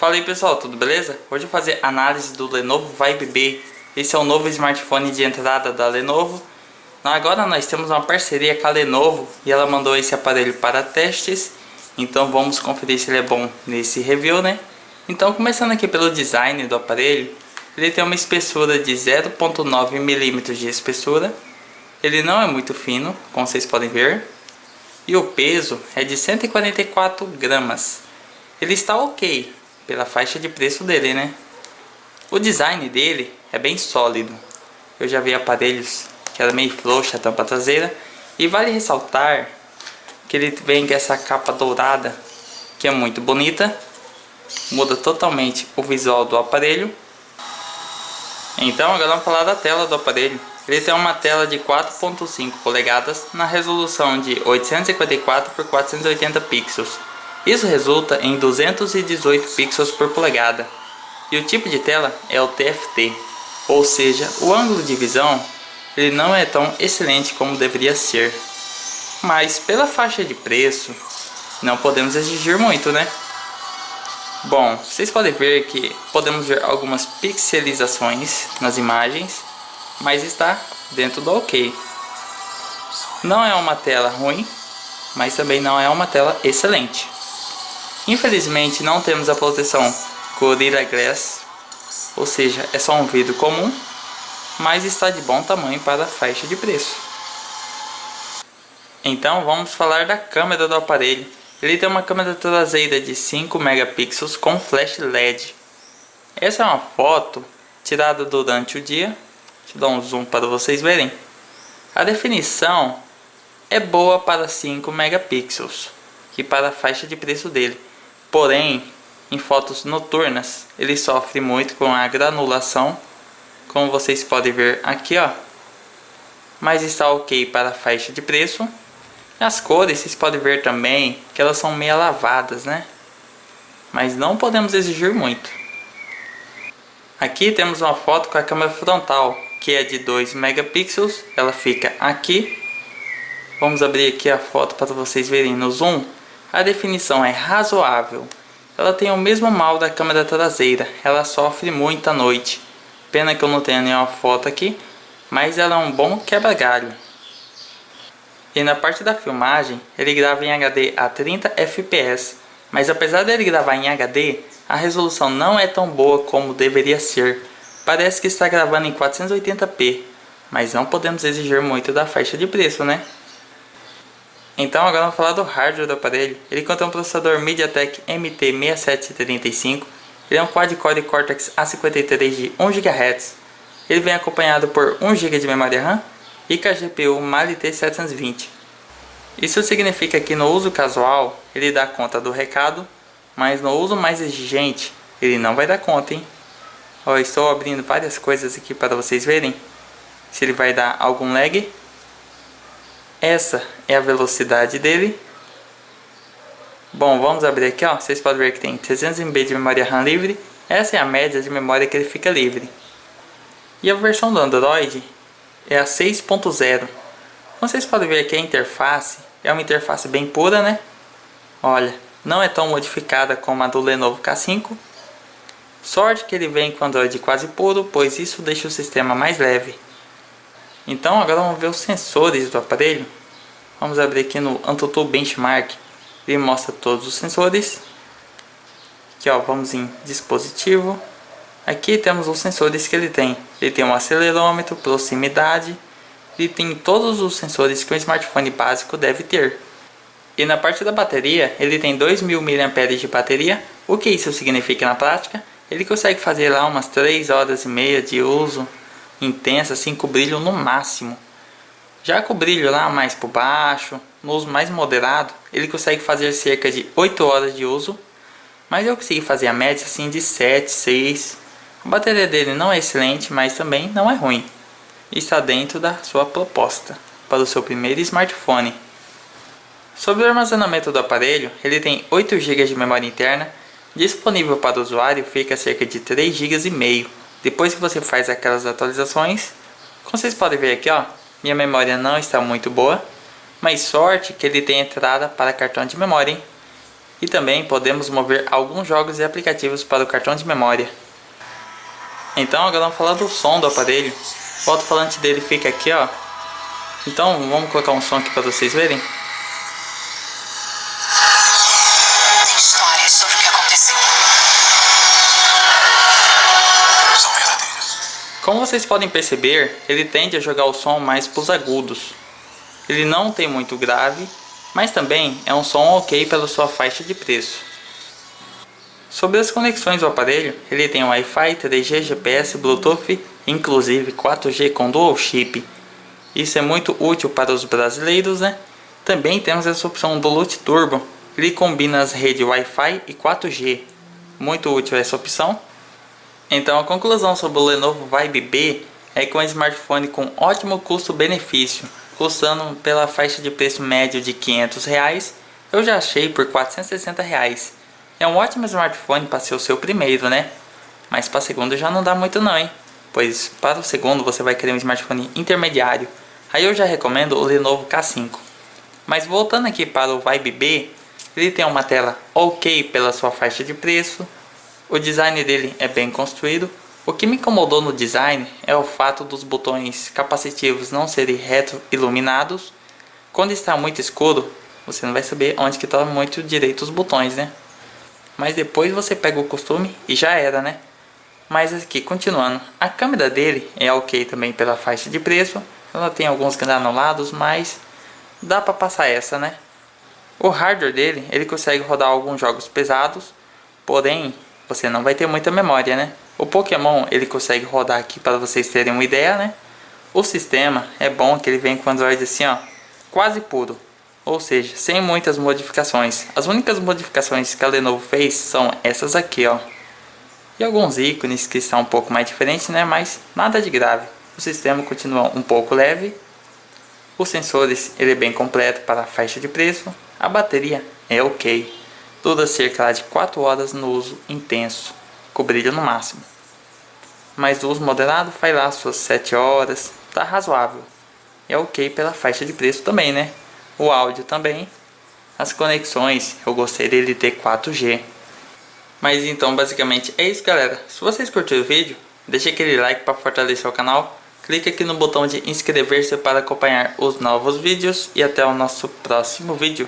Fala aí pessoal, tudo beleza? Hoje eu vou fazer análise do Lenovo Vibe B. Esse é o novo smartphone de entrada da Lenovo. Agora nós temos uma parceria com a Lenovo e ela mandou esse aparelho para testes. Então vamos conferir se ele é bom nesse review, né? Então começando aqui pelo design do aparelho, ele tem uma espessura de 0,9 mm de espessura. Ele não é muito fino, como vocês podem ver. E o peso é de 144 gramas. Ele está ok pela faixa de preço dele, né? O design dele é bem sólido. Eu já vi aparelhos que era meio frouxa a tampa traseira. E vale ressaltar que ele vem com essa capa dourada, que é muito bonita. Muda totalmente o visual do aparelho. Então agora vamos falar da tela do aparelho. Ele tem uma tela de 4.5 polegadas na resolução de 854 por 480 pixels. Isso resulta em 218 pixels por polegada. E o tipo de tela é o TFT, ou seja, o ângulo de visão ele não é tão excelente como deveria ser. Mas pela faixa de preço, não podemos exigir muito, né? Bom, vocês podem ver que podemos ver algumas pixelizações nas imagens, mas está dentro do ok. Não é uma tela ruim, mas também não é uma tela excelente. Infelizmente não temos a proteção Gorilla Glass, ou seja, é só um vidro comum, mas está de bom tamanho para a faixa de preço. Então vamos falar da câmera do aparelho. Ele tem uma câmera traseira de 5 megapixels com flash LED. Essa é uma foto tirada durante o dia. Deixa eu dar um zoom para vocês verem. A definição é boa para 5 megapixels, que para a faixa de preço dele. Porém, em fotos noturnas, ele sofre muito com a granulação, como vocês podem ver aqui, ó. Mas está ok para a faixa de preço. As cores, vocês podem ver também que elas são meio lavadas, né? Mas não podemos exigir muito. Aqui temos uma foto com a câmera frontal, que é de 2 megapixels. Ela fica aqui. Vamos abrir aqui a foto para vocês verem no zoom. A definição é razoável. Ela tem o mesmo mal da câmera traseira. Ela sofre muito à noite. Pena que eu não tenho nenhuma foto aqui, mas ela é um bom quebra-galho. E na parte da filmagem, ele grava em HD a 30 fps. Mas apesar dele gravar em HD, a resolução não é tão boa como deveria ser. Parece que está gravando em 480p, mas não podemos exigir muito da faixa de preço, né? Então agora vamos falar do hardware do aparelho. Ele contém um processador MediaTek MT6735. Ele é um quad-core Cortex A53 de 1 GHz. Ele vem acompanhado por 1 GB de memória RAM e com a GPU Mali T720. Isso significa que no uso casual ele dá conta do recado, mas no uso mais exigente ele não vai dar conta, hein? Ó, estou abrindo várias coisas aqui para vocês verem se ele vai dar algum lag. Essa é a velocidade dele. Bom, vamos abrir aqui, ó. Vocês podem ver que tem 300 MB de memória RAM livre. Essa é a média de memória que ele fica livre. E a versão do Android é a 6.0. Como vocês podem ver aqui, a interface é uma interface bem pura, né? Olha, não é tão modificada como a do Lenovo K5. Sorte que ele vem com Android quase puro, pois isso deixa o sistema mais leve. Então agora vamos ver os sensores do aparelho. Vamos abrir aqui no AnTuTu Benchmark. Ele mostra todos os sensores. Aqui ó, vamos em dispositivo. Aqui temos os sensores que ele tem. Ele tem um acelerômetro, proximidade. Ele tem todos os sensores que um smartphone básico deve ter. E na parte da bateria, ele tem 2000 mAh de bateria. O que isso significa na prática? Ele consegue fazer lá umas 3 horas e meia de uso intensa, assim, com brilho no máximo. Já com o brilho lá mais por baixo, no uso mais moderado, ele consegue fazer cerca de 8 horas de uso. Mas eu consegui fazer a média assim de 7, 6. A bateria dele não é excelente, mas também não é ruim. Está dentro da sua proposta para o seu primeiro smartphone. Sobre o armazenamento do aparelho, ele tem 8 GB de memória interna. Disponível para o usuário fica cerca de 3,5 GB. Depois que você faz aquelas atualizações, como vocês podem ver aqui, ó, minha memória não está muito boa, mas sorte que ele tem entrada para cartão de memória, hein? E também podemos mover alguns jogos e aplicativos para o cartão de memória. Então agora vamos falar do som do aparelho. O alto-falante dele fica aqui, ó. Então vamos colocar um som aqui para vocês verem. Tem histórias sobre o que aconteceu. São verdadeiras. Como vocês podem perceber, ele tende a jogar o som mais para os agudos. Ele não tem muito grave, mas também é um som ok pela sua faixa de preço. Sobre as conexões do aparelho, ele tem Wi-Fi, 3G, GPS, Bluetooth, inclusive 4G com dual chip. Isso é muito útil para os brasileiros, né? Também temos essa opção do Bluetooth Turbo. Ele combina as redes Wi-Fi e 4G. Muito útil essa opção. Então a conclusão sobre o Lenovo Vibe B é que é um smartphone com ótimo custo-benefício, custando pela faixa de preço médio de R$500, eu já achei por R$460. É um ótimo smartphone para ser o seu primeiro, né? Mas para o segundo já não dá muito não, hein? Pois para o segundo você vai querer um smartphone intermediário. Aí eu já recomendo o Lenovo K5. Mas voltando aqui para o Vibe B, ele tem uma tela ok pela sua faixa de preço. O design dele é bem construído. O que me incomodou no design é o fato dos botões capacitivos não serem retroiluminados. Quando está muito escuro, você não vai saber onde que estão muito direito os botões, né? Mas depois você pega o costume e já era, né? Mas aqui, continuando, a câmera dele é ok também pela faixa de preço. Ela tem alguns granulados, mas dá pra passar essa, né? O hardware dele, ele consegue rodar alguns jogos pesados, porém, você não vai ter muita memória, né? O Pokémon, ele consegue rodar aqui para vocês terem uma ideia, né? O sistema é bom que ele vem com Android assim, ó, quase puro. Ou seja, sem muitas modificações. As únicas modificações que a Lenovo fez são essas aqui, ó. E alguns ícones que estão um pouco mais diferentes, né? Mas nada de grave. O sistema continua um pouco leve. Os sensores, ele é bem completo para a faixa de preço. A bateria é ok. Dura cerca de 4 horas no uso intenso, com brilho no máximo. Mas o uso moderado faz lá suas 7 horas. Tá razoável. É ok pela faixa de preço também, né? O áudio também. As conexões, eu gostei dele ter 4G. Mas então basicamente é isso, galera. Se vocês curtiram o vídeo, deixa aquele like para fortalecer o canal. Clique aqui no botão de inscrever-se para acompanhar os novos vídeos. E até o nosso próximo vídeo.